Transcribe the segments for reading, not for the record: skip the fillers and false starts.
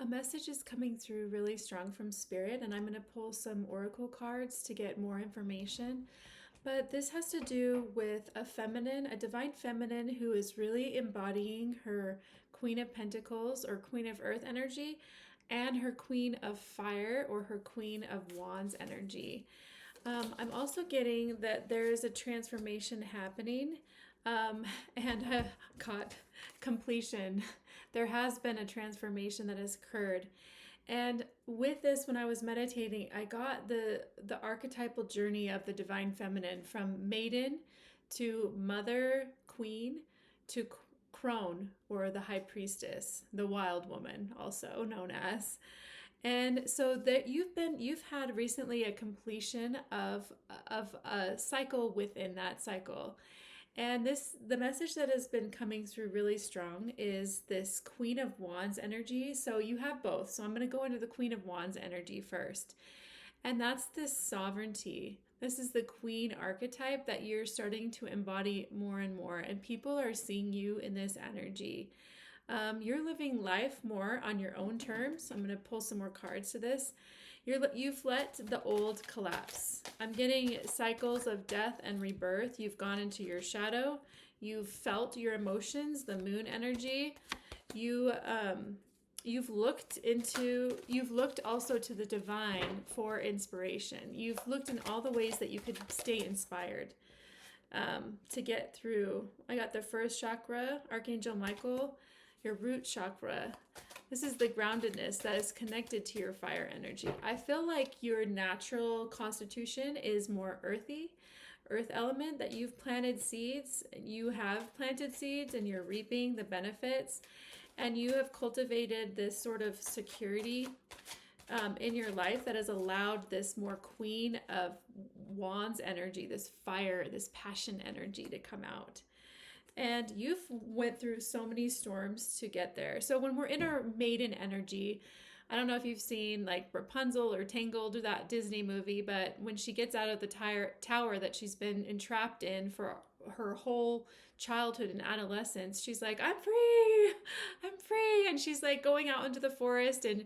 A message is coming through really strong from Spirit, and I'm going to pull some oracle cards to get more information. But this has to do with a feminine, a divine feminine who is really embodying her Queen of Pentacles or Queen of Earth energy and her Queen of Fire or her Queen of Wands energy. I'm also getting that there is a transformation happening, and caught completion. There has been a transformation that has occurred. And with this, when I was meditating, I got the archetypal journey of the divine feminine from Maiden to Mother, Queen, to Crone, or the High Priestess, the Wild Woman, also known as. And so that you've had recently a completion of a cycle within that cycle. And the message that has been coming through really strong is this Queen of Wands energy. So you have both. So I'm going to go into the Queen of Wands energy first. And that's this sovereignty. This is the Queen archetype that you're starting to embody more and more. And people are seeing you in this energy. You're living life more on your own terms. I'm going to pull some more cards to this. You've let the old collapse. I'm getting cycles of death and rebirth. You've gone into your shadow. You've felt your emotions, the moon energy. You've looked also to the divine for inspiration. You've looked in all the ways that you could stay inspired to get through. I got the first chakra, Archangel Michael, your root chakra. This is the groundedness that is connected to your fire energy. I feel like your natural constitution is more earthy, earth element, that you've planted seeds. You have planted seeds and you're reaping the benefits. And you have cultivated this sort of security in your life that has allowed this more Queen of Wands energy, this fire, this passion energy to come out. And you've went through so many storms to get there. So when we're in our maiden energy, I don't know if you've seen like Rapunzel or Tangled or that Disney movie, but when she gets out of the tower that she's been entrapped in for her whole childhood and adolescence, she's like, I'm free, I'm free. And she's like going out into the forest, and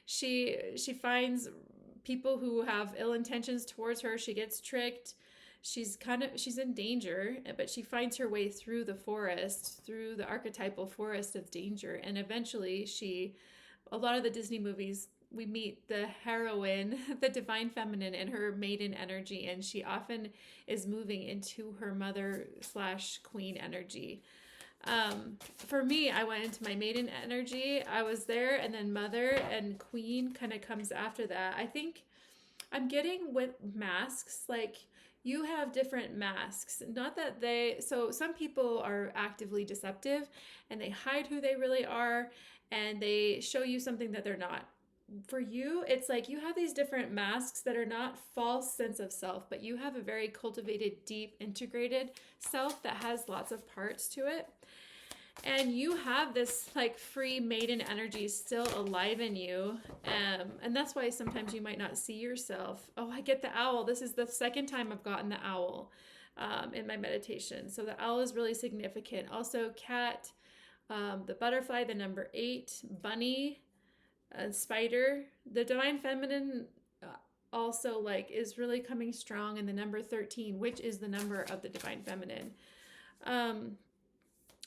she finds people who have ill intentions towards her. She gets tricked. She's in danger, but she finds her way through the forest, through the archetypal forest of danger. And eventually a lot of the Disney movies, we meet the heroine, the divine feminine, in her maiden energy, and she often is moving into her mother/queen energy. For me, I went into my maiden energy. I was there, and then mother and queen kind of comes after that. I think I'm getting with masks, like you have different masks. Not that so some people are actively deceptive and they hide who they really are and they show you something that they're not. For you, it's like you have these different masks that are not false sense of self, but you have a very cultivated, deep, integrated self that has lots of parts to it. And you have this like free maiden energy still alive in you. And that's why sometimes you might not see yourself. Oh, I get the owl. This is the second time I've gotten the owl in my meditation. So the owl is really significant. Also cat, the butterfly, the number 8, bunny, spider. The divine feminine also like is really coming strong in the number 13, which is the number of the divine feminine.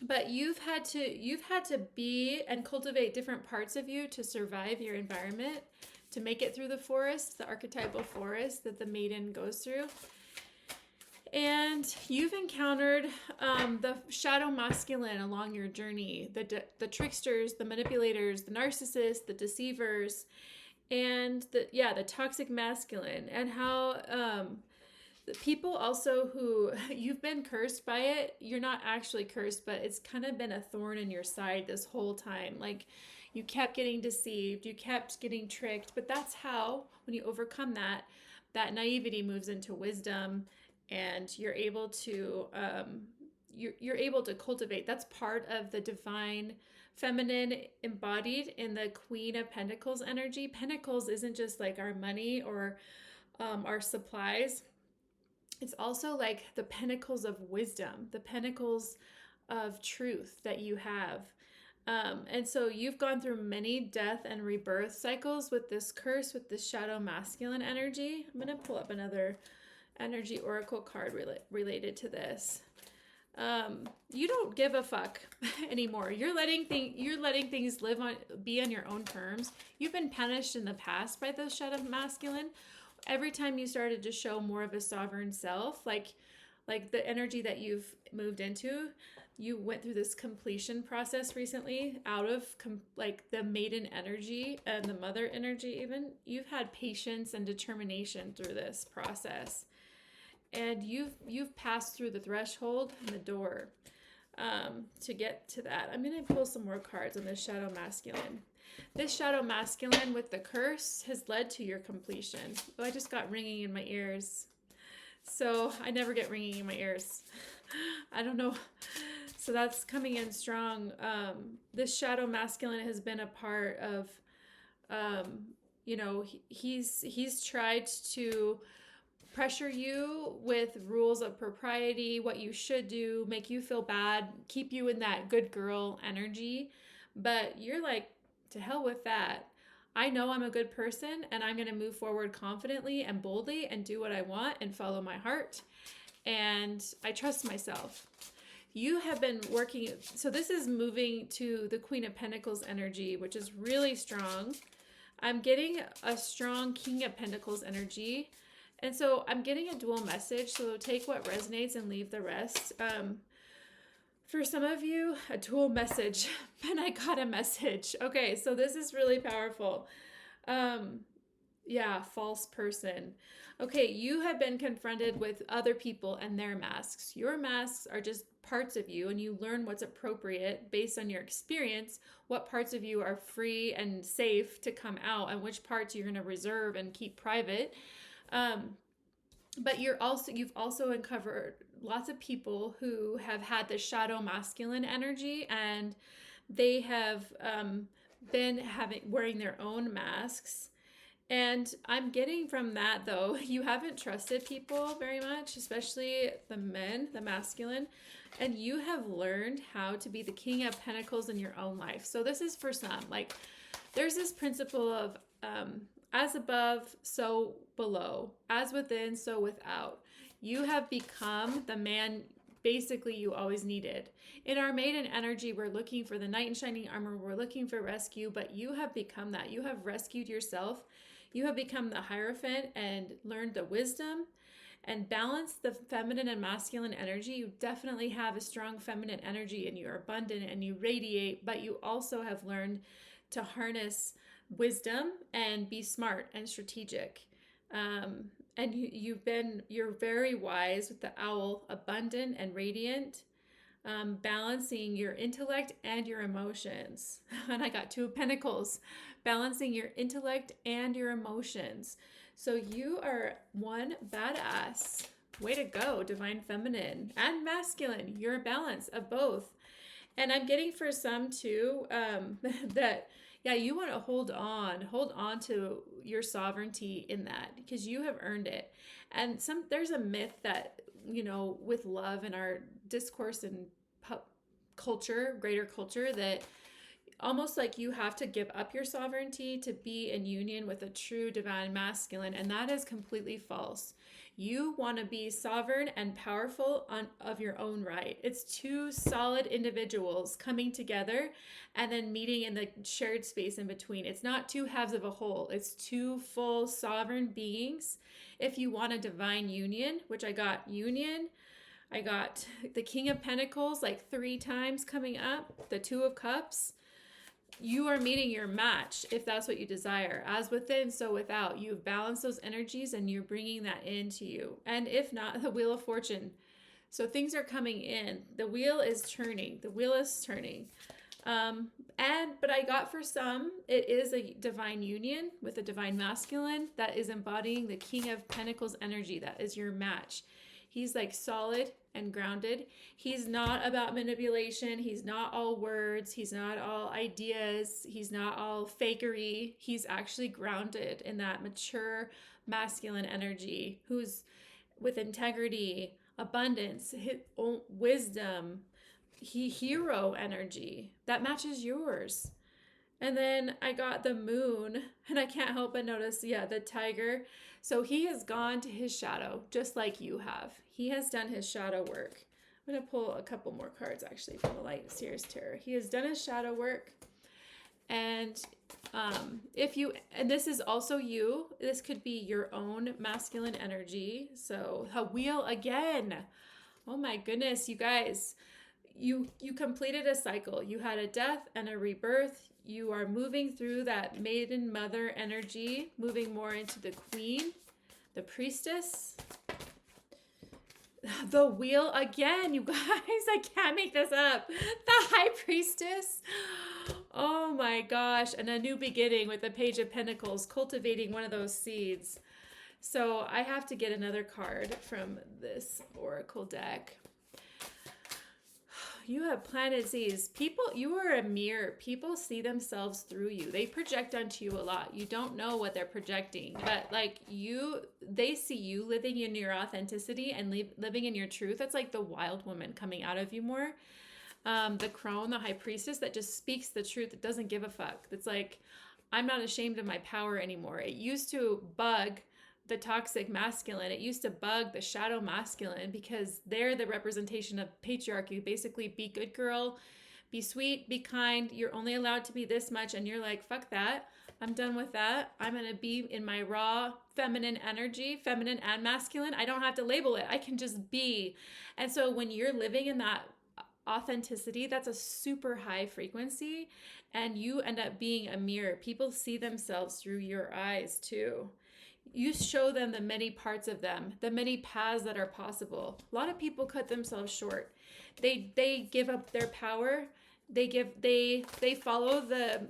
But you've had to be and cultivate different parts of you to survive your environment, to make it through the forest, the archetypal forest that the maiden goes through. And you've encountered the shadow masculine along your journey, the tricksters, the manipulators, the narcissists, the deceivers, and the toxic masculine, and how the people also who you've been cursed by it. You're not actually cursed, but it's kind of been a thorn in your side this whole time. Like you kept getting deceived, you kept getting tricked, but that's how, when you overcome that naivety moves into wisdom, and you're able to you're able to cultivate. That's part of the divine feminine embodied in the Queen of Pentacles energy. Pentacles isn't just like our money or our supplies. It's also like the pentacles of wisdom, the pentacles of truth that you have. And so you've gone through many death and rebirth cycles with this curse, with this shadow masculine energy. I'm going to pull up another energy oracle card related to this. You don't give a fuck anymore. You're letting things be on your own terms. You've been punished in the past by the shadow masculine. Every time you started to show more of a sovereign self, like the energy that you've moved into, you went through this completion process recently out of like the maiden energy and the mother energy. Even you've had patience and determination through this process, and you've passed through the threshold and the door to get to that. I'm going to pull some more cards on this shadow masculine. This shadow masculine with the curse has led to your completion. Oh, I just got ringing in my ears. So I never get ringing in my ears. I don't know. So that's coming in strong. This shadow masculine has been a part of, he's tried to pressure you with rules of propriety, what you should do, make you feel bad, keep you in that good girl energy. But you're like, to hell with that. I know I'm a good person and I'm going to move forward confidently and boldly and do what I want and follow my heart. And I trust myself. You have been working. So this is moving to the Queen of Pentacles energy, which is really strong. I'm getting a strong King of Pentacles energy. And so I'm getting a dual message. So take what resonates and leave the rest. For some of you, a dual message, and I got a message. Okay, so this is really powerful. False person. Okay, you have been confronted with other people and their masks. Your masks are just parts of you, and you learn what's appropriate based on your experience, what parts of you are free and safe to come out, and which parts you're going to reserve and keep private. But you've also uncovered lots of people who have had the shadow masculine energy, and they have been wearing their own masks. And I'm getting from that, though, you haven't trusted people very much, especially the men, the masculine, and you have learned how to be the King of Pentacles in your own life. So this is for some. Like, there's this principle of as above, so below, as within, so without. You have become the man basically you always needed. In our maiden energy, we're looking for the knight in shining armor. We're looking for rescue, but you have become that. You have rescued yourself. You have become the Hierophant and learned the wisdom and balanced the feminine and masculine energy. You definitely have a strong feminine energy and you're abundant and you radiate, but you also have learned to harness wisdom and be smart and strategic. And you're very wise with the owl, abundant and radiant, balancing your intellect and your emotions. And I got 2 of Pentacles, balancing your intellect and your emotions. So you are one badass. Way to go, divine feminine and masculine. You're a balance of both. And I'm getting for some too, that you want to hold on to your sovereignty in that, because you have earned it. And there's a myth that, with love in our discourse and culture, greater culture, that almost like you have to give up your sovereignty to be in union with a true divine masculine. And that is completely false. You want to be sovereign and powerful of your own right. It's 2 solid individuals coming together and then meeting in the shared space in between. It's not 2 halves of a whole. It's 2 full sovereign beings. If you want a divine union, which I got union, I got the King of Pentacles like 3 times coming up, the 2 of Cups. You are meeting your match if that's what you desire. As within, so without. You've balanced those energies and you're bringing that into you. And if not, the Wheel of Fortune. So things are coming in. The wheel is turning. The wheel is turning. But I got for some, it is a divine union with a divine masculine that is embodying the King of Pentacles energy. That is your match. He's like solid and grounded. He's not about manipulation. He's not all words. He's not all ideas. He's not all fakery. He's actually grounded in that mature masculine energy, who's with integrity, abundance, wisdom, hero energy that matches yours. And then I got the moon, and I can't help but notice, the tiger. So he has gone to his shadow, just like you have. He has done his shadow work. I'm going to pull a couple more cards, actually, from the Light Seer's Tarot. He has done his shadow work. And and this is also you, this could be your own masculine energy. So a wheel again. Oh my goodness, you guys. You completed a cycle. You had a death and a rebirth. You are moving through that maiden mother energy, moving more into the queen, the priestess, the wheel again, you guys. I can't make this up. The high priestess. Oh my gosh. And a new beginning with the Page of Pentacles, cultivating one of those seeds. So I have to get another card from this oracle deck. You have planted seeds. People, you are a mirror. People see themselves through you. They project onto you a lot. You don't know what they're projecting, but like they see you living in your authenticity and living in your truth. That's like the wild woman coming out of you more. The crone, the high priestess that just speaks the truth. That doesn't give a fuck. That's like, I'm not ashamed of my power anymore. It used to bug the toxic masculine. It used to bug the shadow masculine because they're the representation of patriarchy. Basically, be good girl, be sweet, be kind. You're only allowed to be this much. And you're like, fuck that. I'm done with that. I'm going to be in my raw feminine energy, feminine and masculine. I don't have to label it. I can just be. And so when you're living in that authenticity, that's a super high frequency, and you end up being a mirror. People see themselves through your eyes too. You show them the many parts of them, the many paths that are possible. A lot of people cut themselves short. They give up their power. They follow the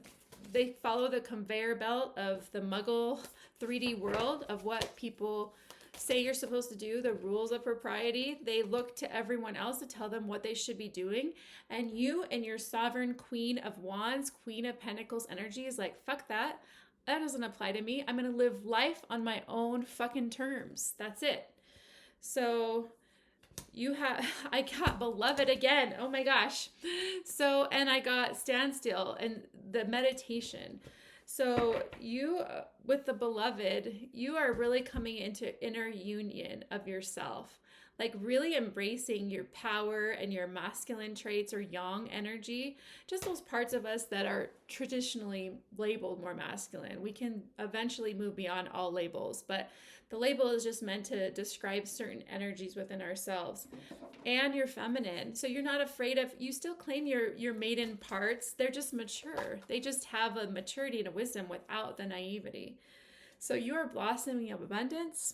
conveyor belt of the Muggle 3D world of what people say you're supposed to do, the rules of propriety. They look to everyone else to tell them what they should be doing. And you and your sovereign Queen of Wands, Queen of Pentacles energy is like, fuck that. That doesn't apply to me. I'm going to live life on my own fucking terms. That's it. So I got beloved again. Oh my gosh. So, and I got standstill and the meditation. So you, with the beloved, you are really coming into inner union of yourself, like really embracing your power and your masculine traits or yang energy, just those parts of us that are traditionally labeled more masculine. We can eventually move beyond all labels, but the label is just meant to describe certain energies within ourselves. And you're feminine, so you're not afraid of, you still claim your maiden parts. They're just mature. They just have a maturity and a wisdom without the naivety. So you are blossoming of abundance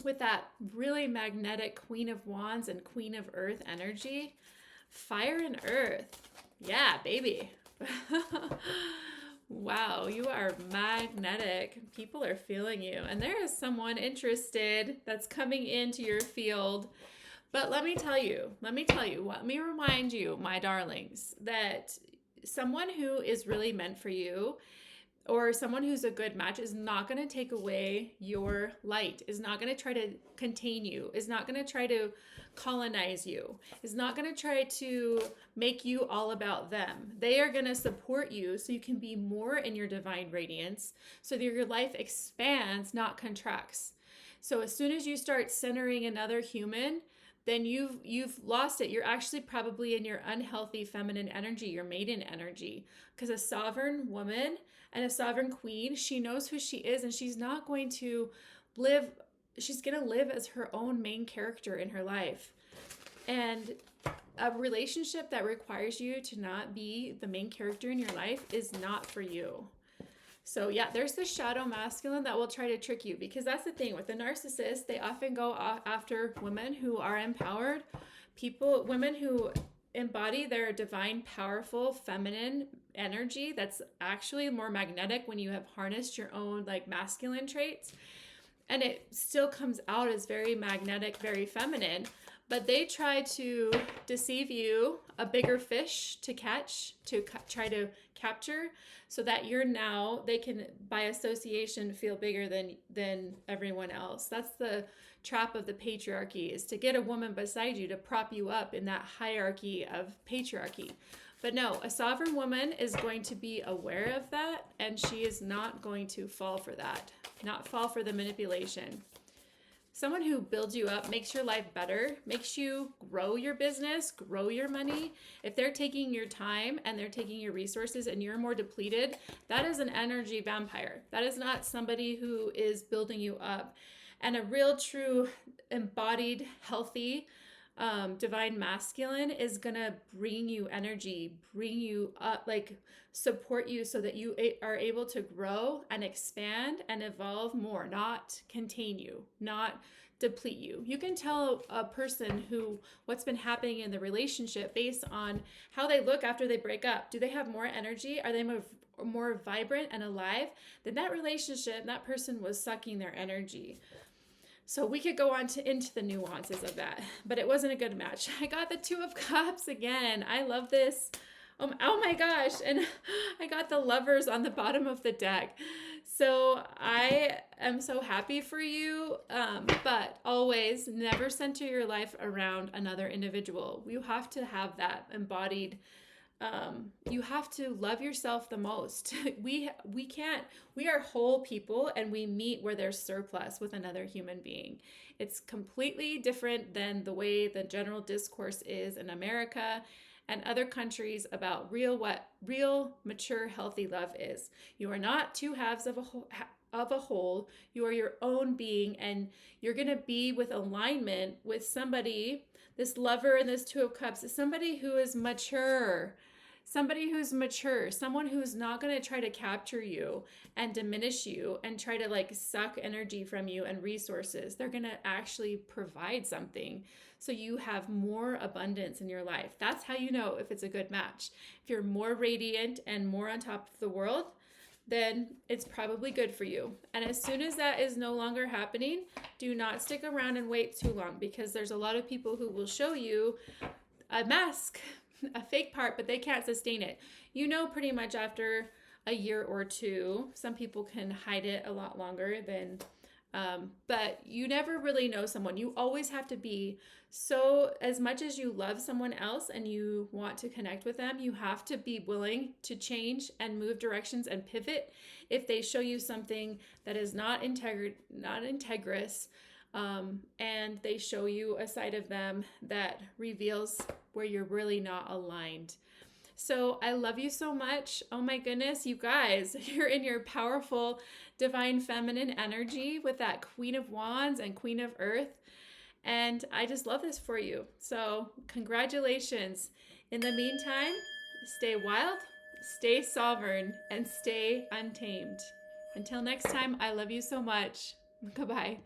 with that really magnetic Queen of Wands and Queen of Earth energy. Fire and earth. Yeah, baby. Wow, you are magnetic. People are feeling you. And there is someone interested that's coming into your field. But let me remind you, my darlings, that someone who is really meant for you, or someone who's a good match, is not going to take away your light, is not going to try to contain you, is not going to try to colonize you, is not going to try to make you all about them. They are going to support you so you can be more in your divine radiance, so that your life expands, not contracts. So as soon as you start centering another human, then you've lost it. You're actually probably in your unhealthy feminine energy, your maiden energy. Because a sovereign woman and a sovereign queen, she knows who she is, and she's not going to live, she's going to live as her own main character in her life. And a relationship that requires you to not be the main character in your life is not for you. So yeah, there's the shadow masculine that will try to trick you, because that's the thing with the narcissist. They often go after women who are empowered, women who embody their divine, powerful, feminine energy that's actually more magnetic when you have harnessed your own like masculine traits. And it still comes out as very magnetic, very feminine, but they try to deceive you a bigger fish to catch, to try to capture, so that you're now, they can by association feel bigger than everyone else. That's the trap of the patriarchy, is to get a woman beside you to prop you up in that hierarchy of patriarchy. But no, a sovereign woman is going to be aware of that, and she is not going to fall for that, not fall for the manipulation. Someone who builds you up, makes your life better, makes you grow your business, grow your money. If they're taking your time and they're taking your resources and you're more depleted, that is an energy vampire. That is not somebody who is building you up. And a real, true, embodied, healthy, divine masculine is gonna bring you energy, bring you up, like support you so that you are able to grow and expand and evolve more, not contain you, not deplete you. You can tell a person what's been happening in the relationship based on how they look after they break up. Do they have more energy? Are they more vibrant and alive? Then that relationship, that person was sucking their energy. So we could go on into the nuances of that, but it wasn't a good match. I got the Two of Cups again. I love this. Oh my gosh. And I got the Lovers on the bottom of the deck. So I am so happy for you. But always never center your life around another individual. You have to have that embodied. You have to love yourself the most. We are whole people, and we meet where there's surplus with another human being. It's completely different than the way the general discourse is in America and other countries about real mature healthy love is. You are not two halves of a whole. You are your own being, and you're going to be with alignment with somebody. This Lover and this Two of Cups is somebody who is mature. Somebody who's mature, someone who's not going to try to capture you and diminish you and try to like suck energy from you and resources. They're going to actually provide something so you have more abundance in your life. That's how you know if it's a good match. If you're more radiant and more on top of the world, then it's probably good for you. And as soon as that is no longer happening, do not stick around and wait too long, because there's a lot of people who will show you a mask, a fake part, but they can't sustain it. You know, pretty much after a year or two. Some people can hide it a lot longer than, but you never really know someone. You always have to be, so as much as you love someone else and you want to connect with them, you have to be willing to change and move directions and pivot if they show you something that is not integrous, and they show you a side of them that reveals where you're really not aligned. So I love you so much. Oh my goodness, you guys, you're in your powerful divine feminine energy with that Queen of Wands and Queen of Earth. And I just love this for you. So congratulations. In the meantime, stay wild, stay sovereign, and stay untamed. Until next time, I love you so much. Goodbye.